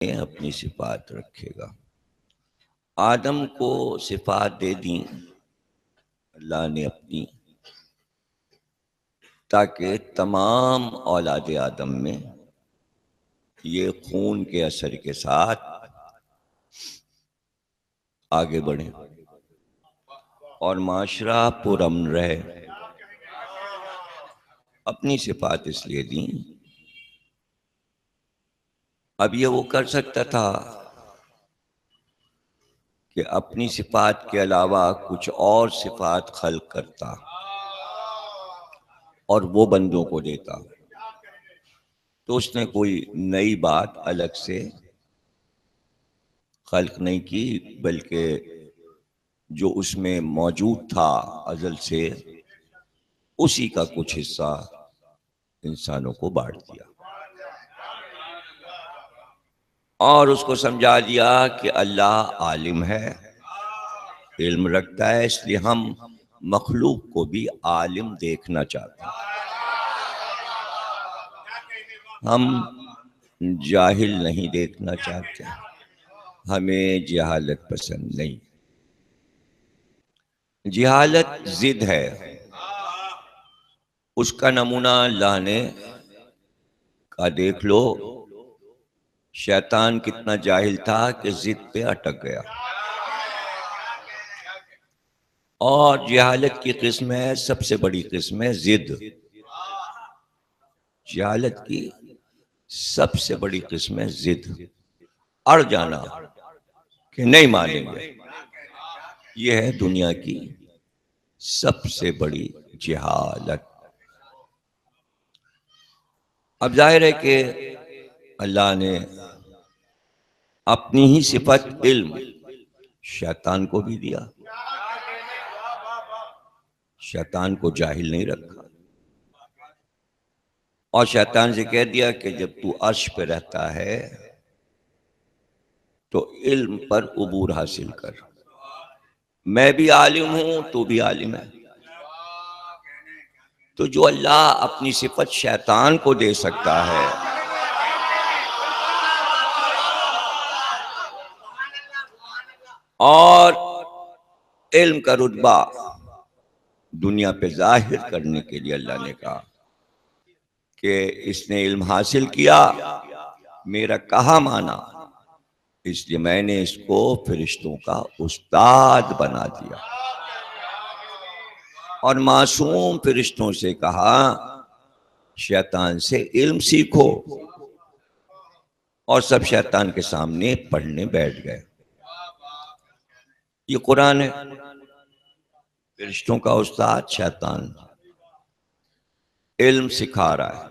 अपनी सिफात रखेगा। आदम को सिफात दे दी अल्लाह ने अपनी, ताकि तमाम औलाद आदम में ये खून के असर के साथ आगे बढ़े और माशरा पुरअमन रहे। अपनी सिफात इसलिए दी, अब ये वो कर सकता था कि अपनी सिफात के अलावा कुछ और सिफात खल्क करता और वो बंदों को देता, तो उसने कोई नई बात अलग से खल्क नहीं की, बल्कि जो उसमें मौजूद था अजल से, उसी का कुछ हिस्सा इंसानों को बांट दिया और उसको समझा दिया कि अल्लाह आलिम है, इल्म रखता है, इसलिए हम मखलूक को भी आलिम देखना चाहते हैं। हम जाहिल नहीं देखना चाहते, हमें जहालत पसंद नहीं। जहालत जिद है, उसका नमूना अल्लाह ने कहा, देख लो शैतान कितना जाहिल था कि जिद पे अटक गया। और जहालत की किस्म है, सबसे बड़ी किस्म है जिद। जहालत की सबसे बड़ी किस्म है जिद, अड़ जाना कि नहीं मानेंगे। यह है दुनिया की सबसे बड़ी जहालत। अब जाहिर है कि अल्लाह ने अपनी ही सिफत इल्म शैतान को भी दिया, शैतान को जाहिल नहीं रखा और शैतान से कह दिया कि जब तू अर्श पे रहता है तो इल्म पर उबूर हासिल कर, मैं भी आलिम हूं, तू भी आलिम है। तो जो अल्लाह अपनी सिफत शैतान को दे सकता है, और इल्म का रुतबा दुनिया पे जाहिर करने के लिए अल्लाह ने कहा कि इसने इल्म हासिल किया, मेरा कहा माना, इसलिए मैंने इसको फरिश्तों का उस्ताद बना दिया। और मासूम फरिश्तों से कहा, शैतान से इल्म सीखो, और सब शैतान के सामने पढ़ने बैठ गए। ये कुरान है, फरिश्तों का उस्ताद शैतान इल्म सिखा रहा है,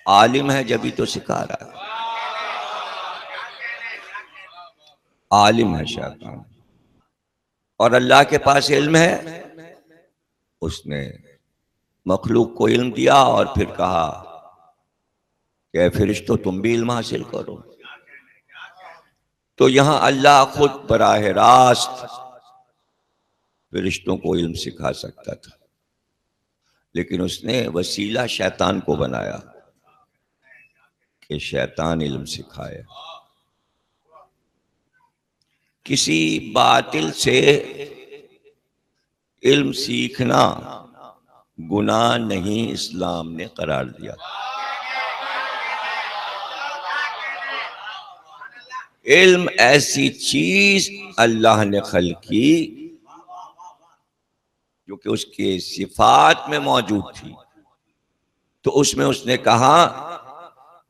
आलिम है जब भी तो सिखा रहा है। आलिम है शैतान, और अल्लाह के पास इल्म है, उसने मखलूक को इल्म दिया और फिर कहा कि फरिश्तों तुम भी इल्म हासिल करो। तो यहां अल्लाह खुद बराह रास्त फरिश्तों को इल्म सिखा सकता था, लेकिन उसने वसीला शैतान को बनाया कि शैतान इल्म सिखाए। किसी बातिल से इल्म सीखना गुनाह नहीं, इस्लाम ने करार दिया। इल्म ऐसी चीज अल्लाह ने खल्क की जो कि उसके सिफात में मौजूद थी, तो उसमें उसने कहा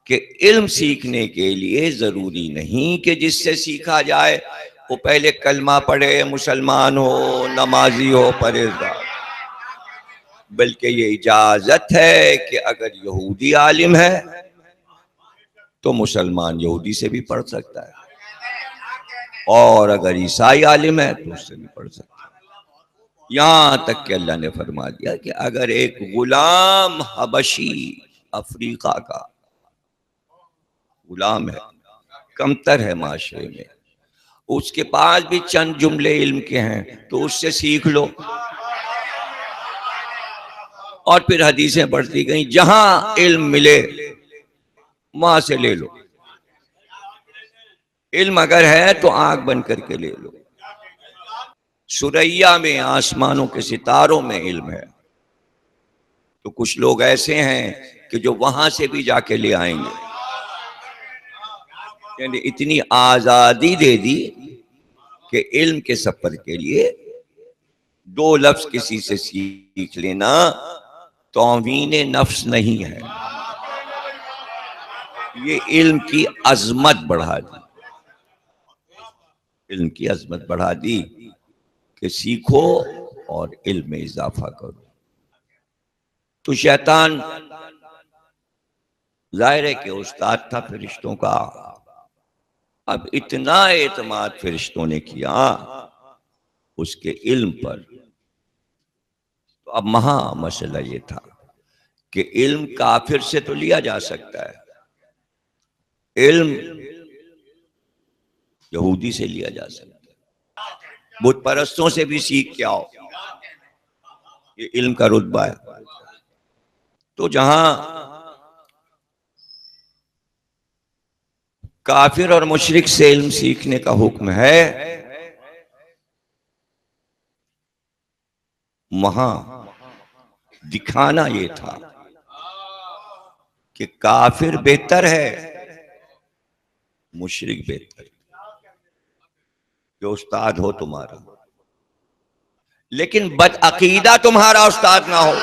कि इल्म सीखने के लिए जरूरी नहीं कि जिससे सीखा जाए वो पहले कलमा पढ़े, मुसलमान हो, नमाजी हो, परहेजगार, बल्कि ये इजाजत है कि अगर यहूदी आलिम है तो मुसलमान यहूदी से भी पढ़ सकता है, और अगर ईसाई आलिम है तो उससे भी पढ़ सकता है। यहां तक कि अल्लाह ने फरमा दिया कि अगर एक गुलाम हबशी अफ्रीका का गुलाम है, कमतर है माशरे में, उसके पास भी चंद जुमले इल्म के हैं तो उससे सीख लो। और फिर हदीसें बढ़ती गई, जहां इल्म मिले वहां से ले लो। इल्म अगर है तो आंख बंद करके ले लो। सुरैया में, आसमानों के सितारों में इल्म है। तो कुछ लोग ऐसे हैं कि जो वहां से भी जाके ले आएंगे। यानी इतनी आजादी दे दी कि इल्म के सफर के लिए दो लफ्ज किसी से सीख लेना तौहीन नफ्स नहीं है, ये इल्म की अजमत बढ़ा दी। इल्म की अजमत बढ़ा दी कि सीखो और इल्म में इजाफा करो। तो शैतान जाहिर है कि उस्ताद था फरिश्तों का। अब इतना एतमाद फरिश्तों ने किया उसके इल्म पर। तो अब महा मसला ये था कि इल्म काफिर से तो लिया जा सकता है, इल्म यहूदी से लिया जा सकता है, बुत परस्तों से भी सीख के आओ, ये इल्म का रुतबा है। तो जहां काफिर और मुशरिक से इल्म सीखने का हुक्म है, वहां दिखाना यह था कि काफिर बेहतर है, मुशरिक बेहतर। जो उस्ताद हो तुम्हारा, लेकिन बदअकीदा तुम्हारा उस्ताद ना हो।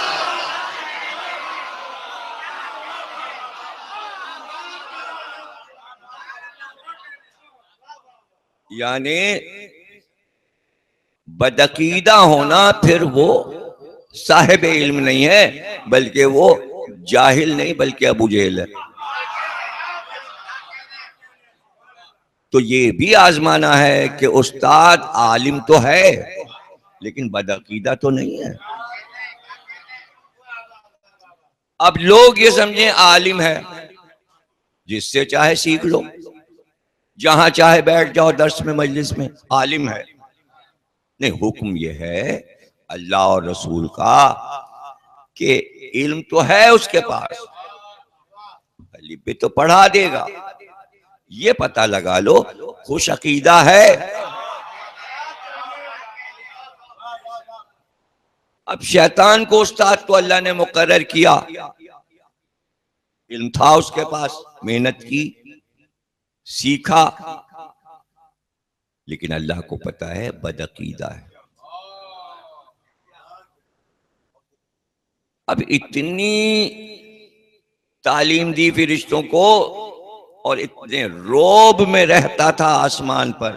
यानी बदअकीदा होना फिर वो साहिब इल्म नहीं है, बल्कि वो जाहिल नहीं बल्कि अबू जहल है। तो ये भी आजमाना है कि उस्ताद आलिम तो है लेकिन बदअकीदा तो नहीं है। अब लोग ये समझें आलिम है, जिससे चाहे सीख लो, जहां चाहे बैठ जाओ दर्स में, मजलिस में, आलिम है। नहीं, हुक्म यह है अल्लाह और रसूल का कि इल्म तो है उसके पास, अलीफ भी तो पढ़ा देगा, ये पता लगा लो खुश अकीदा है। अब शैतान को उस्ताद तो अल्लाह ने मुकर्रर किया, इल्म था उसके पास, मेहनत की, सीखा, लेकिन अल्लाह को पता है बदअकीदा है। अब इतनी तालीम दी फरिश्तों को और इतने रोब में रहता था आसमान पर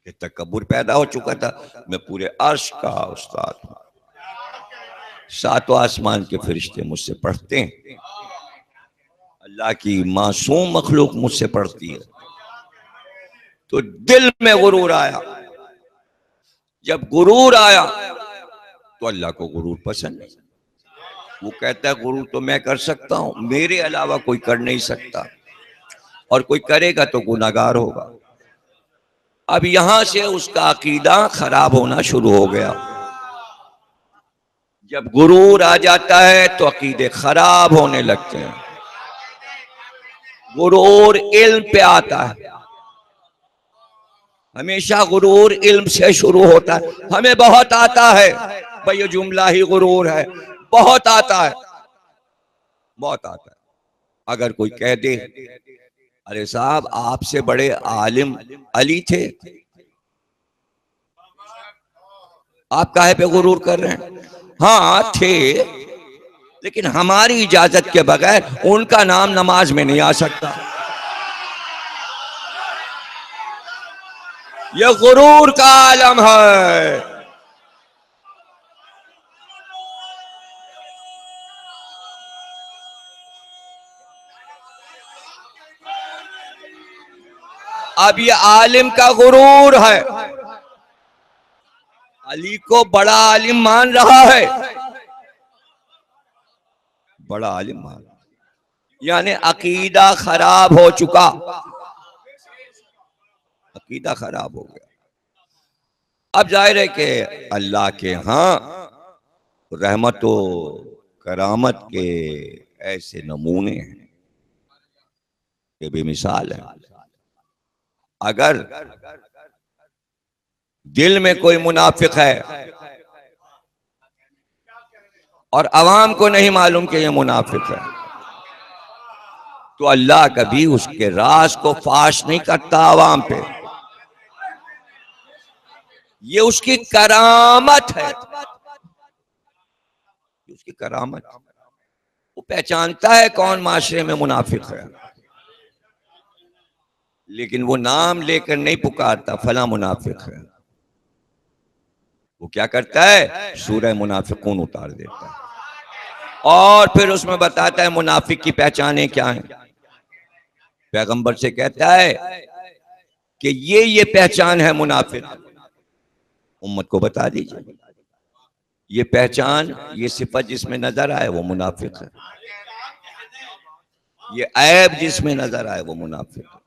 कि तकब्बुर पैदा हो चुका था। मैं पूरे अर्श का उस्ताद हूं, सातों आसमान के फरिश्ते मुझसे पढ़ते हैं, अल्लाह की मासूम मखलूक मुझसे पढ़ती है। तो दिल में गुरूर आया। जब गुरूर आया तो अल्लाह को गुरूर पसंद नहीं। वो कहता है गुरूर तो मैं कर सकता हूं, मेरे अलावा कोई कर नहीं सकता, और कोई करेगा तो गुनाहगार होगा। अब यहां से उसका अकीदा खराब होना शुरू हो गया। जब गुरूर आ जाता है तो अकीदे खराब होने लगते हैं। गुरूर इल्म पे आता है, हमेशा गुरूर इल्म से शुरू होता है। हमें बहुत आता है, भाई ये जुमला ही गुरूर है, बहुत आता है, बहुत आता है। अगर कोई कह दे अरे साहब आपसे बड़े आलिम अली थे, आप काहे पे गुरूर कर रहे हैं? हाँ थे, लेकिन हमारी इजाजत के बगैर उनका नाम नमाज में नहीं आ सकता। यह गुरूर का आलम है। अब ये आलिम का गुरूर है, अली को बड़ा आलिम मान रहा है, बड़ा आलिम मान रहा है। यानी अकीदा खराब हो चुका, अकीदा खराब हो गया। अब जाहिर है कि अल्लाह के यहाँ रहमत करामत के ऐसे नमूने हैं ये बेमिसाल है। अगर दिल में कोई मुनाफिक है और अवाम को नहीं मालूम कि ये मुनाफिक है, तो अल्लाह कभी उसके राज को फाश नहीं करता अवाम पे। ये उसकी करामत है, उसकी करामत। वो पहचानता है कौन माशरे में मुनाफिक है, लेकिन वो नाम लेकर नहीं पुकारता फला मुनाफिक है। वो क्या करता है, सूरह मुनाफिकून उतार देता है और फिर उसमें बताता है मुनाफिक की पहचानें क्या हैं। पैगंबर से कहता है कि ये पहचान है मुनाफिक, उम्मत को बता दीजिए। ये पहचान, ये सिफत जिसमें नजर आए वो मुनाफिक है, ये ऐब जिसमें नजर आए वो मुनाफिक है।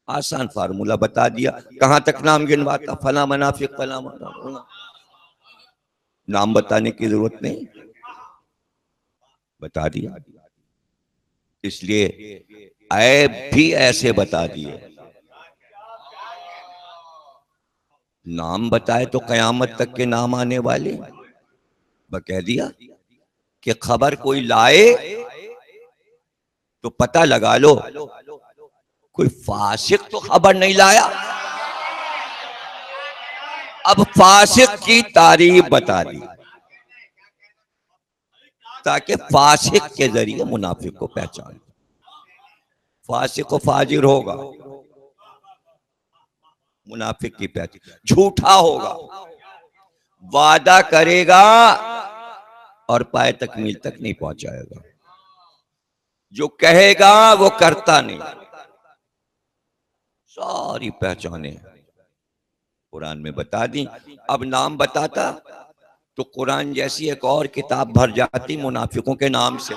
आसान फार्मूला बता दिया। कहां तक नाम गिनवाता, फला मुनाफिक फला मुनाफिक, नाम बताने की जरूरत नहीं, बता दिया। इसलिए ऐब भी ऐसे बता दिए। नाम बताए तो कयामत तक के नाम आने वाले, कह दिया कि खबर कोई लाए तो पता लगा लो कोई फासिक तो खबर नहीं लाया। अब फासिक की तारीफ बता दी ताकि फासिक के जरिए मुनाफिक को पहचान। फासिक को फाजिर होगा, मुनाफिक की पहचान झूठा होगा, वादा करेगा और पाए तकमील तक नहीं पहुंचाएगा, जो कहेगा वो करता नहीं। सारी पहचाने कुरान में बता दी। अब नाम बताता तो कुरान जैसी एक और किताब भर जाती मुनाफिकों के नाम से।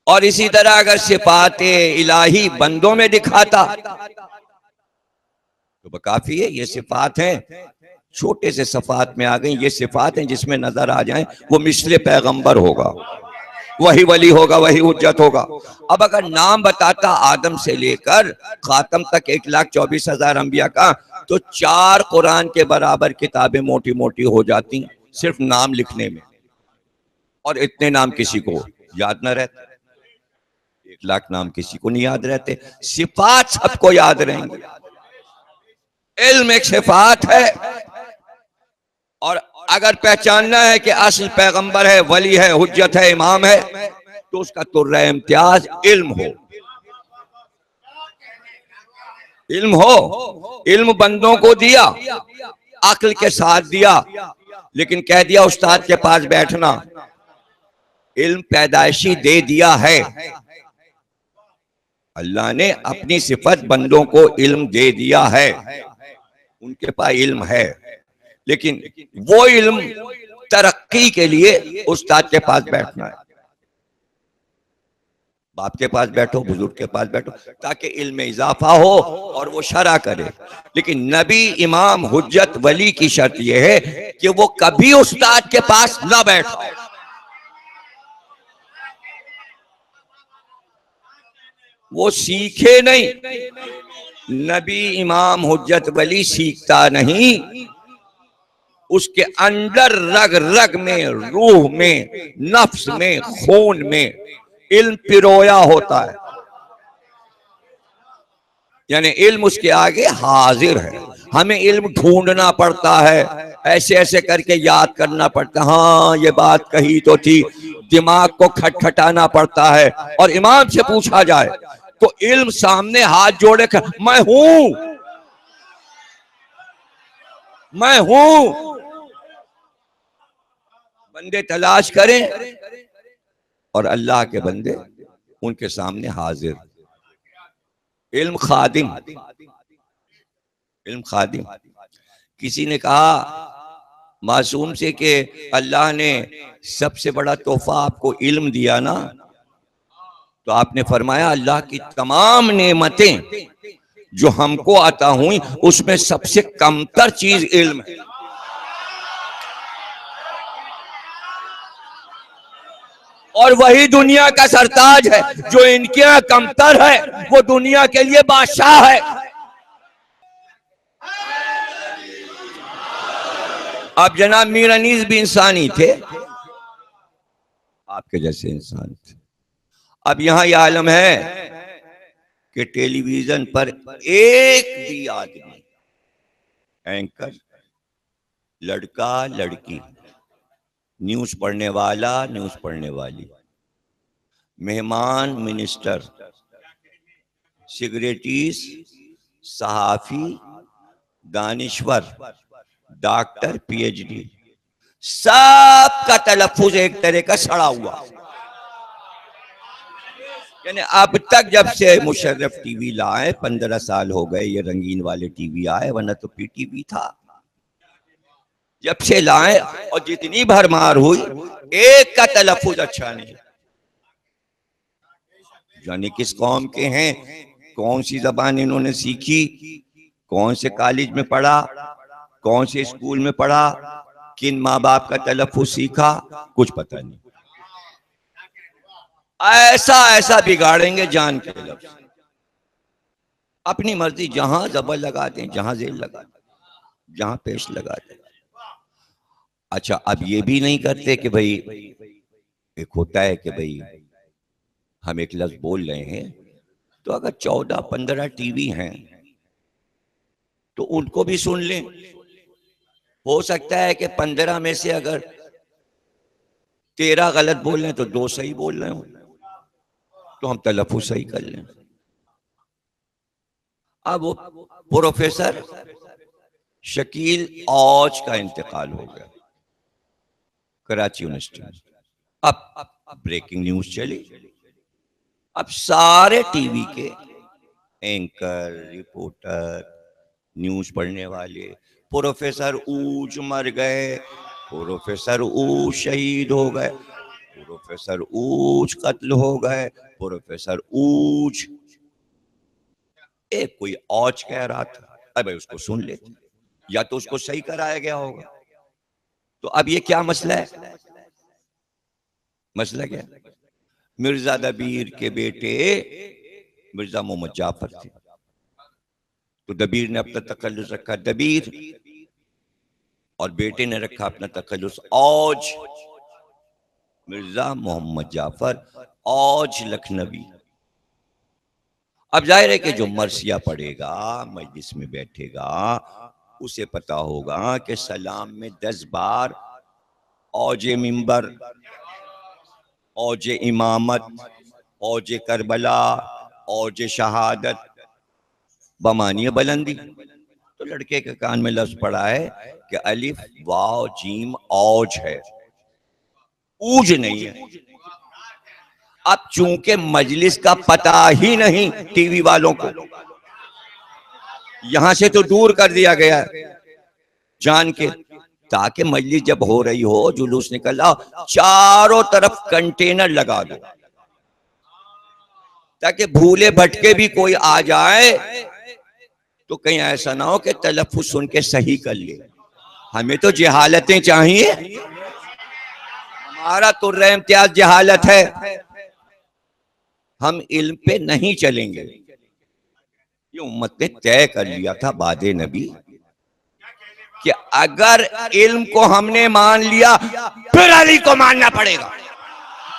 और इसी तरह अगर सिफाते इलाही बंदों में दिखाता तो काफी है। ये सिफात हैं, छोटे से सिफात में आ गई। ये सिफात हैं जिसमें नजर आ जाएं वो मिसले पैगंबर होगा, वही वली होगा, वही उज्जत होगा। अब अगर नाम बताता आदम से लेकर खातम तक 1,24,000 अंबिया का, तो 4 कुरान के बराबर किताबें मोटी मोटी हो जाती सिर्फ नाम लिखने में। और इतने नाम किसी को याद न रहते, 1,00,000 नाम किसी को नहीं याद रहते। सिफात सबको याद रहेंगे। इल्म एक सिफात है, और अगर पहचानना है कि असल पैगंबर है, वली है, हुज्जत है, इमाम है, तो उसका तुर्रा इम्तियाज इल्म हो। इल्म हो, इल्म बंदों को दिया, अक्ल के साथ दिया, लेकिन कह दिया उस्ताद के पास बैठना। इल्म पैदाइशी दे दिया है, अल्लाह ने अपनी सिफत बंदों को इल्म दे दिया है, उनके पास इल्म है। लेकिन वो इल्म तरक्की के लिए उस्ताद के पास बैठना है। बाप के पास बैठो, बुजुर्ग के पास बैठो, ताकि इल्म में इजाफा हो और वो शरा करे। लेकिन नबी, इमाम, हुज्जत, वली की शर्त यह है कि वो कभी उस्ताद के पास ना बैठो। वो सीखे नहीं। नबी, इमाम, हुज्जत, वली सीखता नहीं, उसके अंदर रग रग में, रूह में, नफ्स में, खून में इल्म पिरोया होता है। यानी इल्म उसके आगे हाजिर है। हमें इल्म ढूंढना पड़ता है, ऐसे ऐसे करके याद करना पड़ता है। हाँ ये बात कही तो थी, दिमाग को खटखटाना पड़ता है। और इमाम से पूछा जाए तो इल्म सामने हाथ जोड़े कर, मैं हूं, मैं हूं। बंदे तलाश करें और अल्लाह के बंदे उनके सामने हाजिर। इल्म खादिम, इल्म खादिम। किसी ने कहा मासूम से कि अल्लाह ने सबसे बड़ा तोहफा आपको इल्म दिया ना, तो आपने फरमाया अल्लाह की तमाम नेमतें जो हमको अता हुई उसमें सबसे कमतर चीज इल्म है। और वही दुनिया का सरताज है। जो इनके यहाँ कमतर है वो दुनिया के लिए बादशाह है। अब जनाब मीर अनीस भी इंसानी थे, आपके जैसे इंसान थे। अब यहां यह आलम है कि टेलीविजन पर एक भी आदमी, एंकर, लड़का लड़की, न्यूज पढ़ने वाला न्यूज पढ़ने वाली, मेहमान मिनिस्टर, सिगरेटिस, सहाफी, दानिश्वर, डॉक्टर, पीएचडी, सबका तलफ्फुज एक तरह का सड़ा हुआ। यानी अब तक जब से मुशर्रफ टीवी लाए 15 साल हो गए, ये रंगीन वाले टीवी आए, वरना तो पीटीवी था। जब से लाए और जितनी भरमार हुई, एक का तलफ्फुज अच्छा नहीं। जाने किस कौम के हैं, कौन सी जबान इन्होंने सीखी, कौन से कॉलेज में पढ़ा, कौन से स्कूल में पढ़ा, किन माँ बाप का तलफ्फुज सीखा, कुछ पता नहीं। ऐसा ऐसा बिगाड़ेंगे जान के लफ्ज, अपनी मर्जी, जहां जबर लगा दें, जहां जेल लगा दें, जहां पेश लगा दें। अच्छा, अब ये भी नहीं करते कि भाई, एक होता है कि भाई हम एक लफ्ज बोल रहे हैं, तो अगर 14-15 टीवी हैं तो उनको भी सुन लें। हो सकता है कि 15 में से अगर 13 गलत बोल रहे हैं तो 2 सही बोल रहे हो, तो हम तलफ्फुज सही कर लें। अब वो प्रोफेसर शकील औज का इंतकाल हो गया कराची यूनिवर्सिटी में। अब ब्रेकिंग न्यूज चली। अब सारे टीवी के एंकर, रिपोर्टर, न्यूज पढ़ने वाले, प्रोफेसर ऊज मर गए, प्रोफेसर ऊज शहीद हो गए, प्रोफेसर ऊज कत्ल हो गए, प्रोफेसर ऊज। एक कोई औज कह रहा था, अबे उसको सुन लेते, या तो उसको सही कराया गया होगा। तो अब ये क्या मसला है? मसला क्या? मिर्जा दबीर के बेटे मिर्जा मोहम्मद जाफर थे, तो दबीर ने अपना तखल्लुस रखा दबीर, और बेटे ने रखा अपना तखल्लुस औज। मिर्जा मोहम्मद जाफर औज लखनवी। अब जाहिर है कि जो मरसिया पढ़ेगा, मजलिस में बैठेगा, उसे पता होगा कि सलाम में 10 बार औजे मिंबर, औजे इमामत, औजे करबला, औजे शहादत बमानी बुलंदी। तो लड़के के कान में लफ्ज पड़ा है कि अलिफ वाव जीम औज है, ऊज नहीं है। अब चूंकि मजलिस का पता ही नहीं टीवी वालों को, यहां से तो दूर कर दिया गया जान के, ताकि मजलिस जब हो रही हो, जुलूस निकल रहा, चारों तरफ कंटेनर लगा दो, ताकि भूले भटके भी कोई आ जाए तो कहीं ऐसा ना हो कि तलफ्फुज सुन के सही कर ले। हमें तो जहालतें चाहिए, हमारा तुर्रे इम्तियाज जहालत है, हम इल्म पे नहीं चलेंगे। ये उम्मत ने तय कर लिया था बादे नबी कि अगर इल्म को हमने मान लिया फिर अली को मानना पड़ेगा।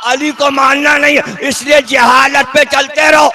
अली को मानना नहीं, इसलिए जहालत पे चलते रहो।